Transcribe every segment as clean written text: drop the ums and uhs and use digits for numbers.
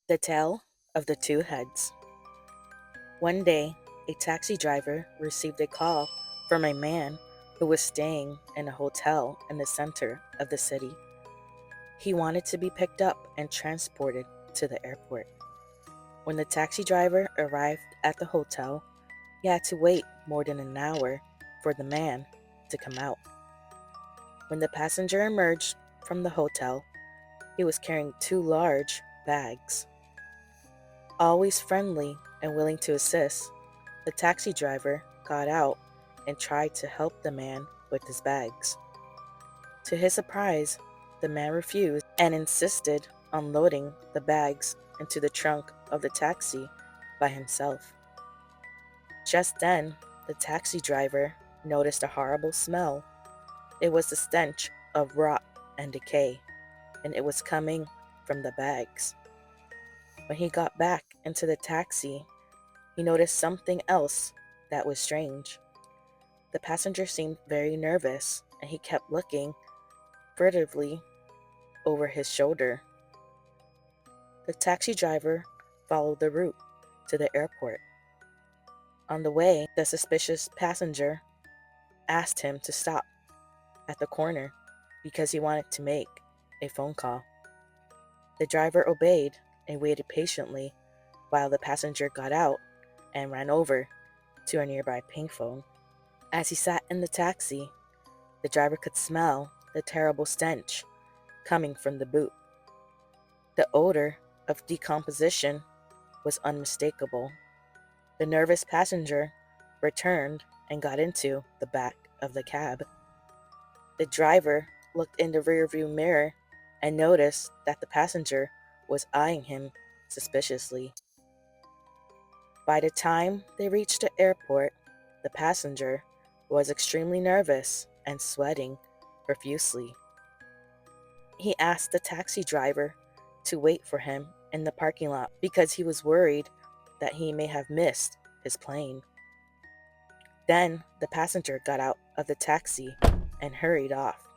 The Tale of the Two Heads. One day, a taxi driver received a call from a man who was staying in a hotel in the center of the city. He wanted to be picked up and transported to the airport. When the taxi driver arrived at the hotel, he had to wait more than an hour for the man to come out. When the passenger emerged from the hotel, he was carrying two large bags. Always friendly and willing to assist, the taxi driver got out and tried to help the man with his bags. To his surprise, the man refused and insisted on loading the bags into the trunk of the taxi by himself. Just then, the taxi driver noticed a horrible smell. It was the stench of rot and decay, and it was coming from the bags. When he got back into the taxi, he noticed something else that was strange. The passenger seemed very nervous, and he kept looking furtively over his shoulder. The taxi driver followed the route to the airport. On the way, the suspicious passenger asked him to stop at the corner because he wanted to make a phone call. The driver obeyed and waited patiently while the passenger got out and ran over to a nearby payphone. As he sat in the taxi, the driver could smell the terrible stench coming from the boot. The odor of decomposition was unmistakable. The nervous passenger returned and got into the back of the cab. The driver looked in the rearview mirror and noticed that the passenger was eyeing him suspiciously. By the time they reached the airport, the passenger was extremely nervous and sweating profusely. He asked the taxi driver to wait for him in the parking lot because he was worried that he may have missed his plane. Then the passenger got out of the taxi and hurried off.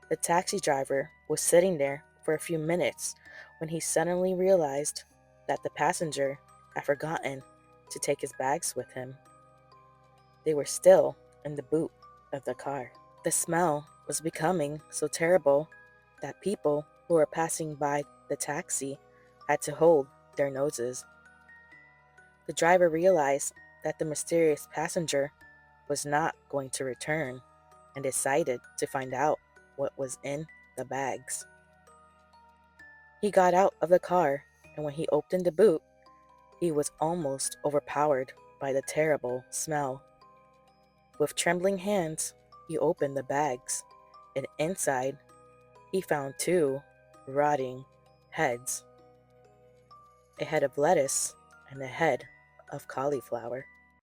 The taxi driver was sitting there for a few minutes when he suddenly realized that the passenger had forgotten to take his bags with him. They were still in the boot of the car. The smell was becoming so terrible that people who were passing by the taxi had to hold their noses. The driver realized that the mysterious passenger was not going to return and decided to find out what was in the bags. He got out of the car, and when he opened the boot, he was almost overpowered by the terrible smell. With trembling hands, he opened the bags, and inside, he found two rotting heads, a head of lettuce and a head of cauliflower.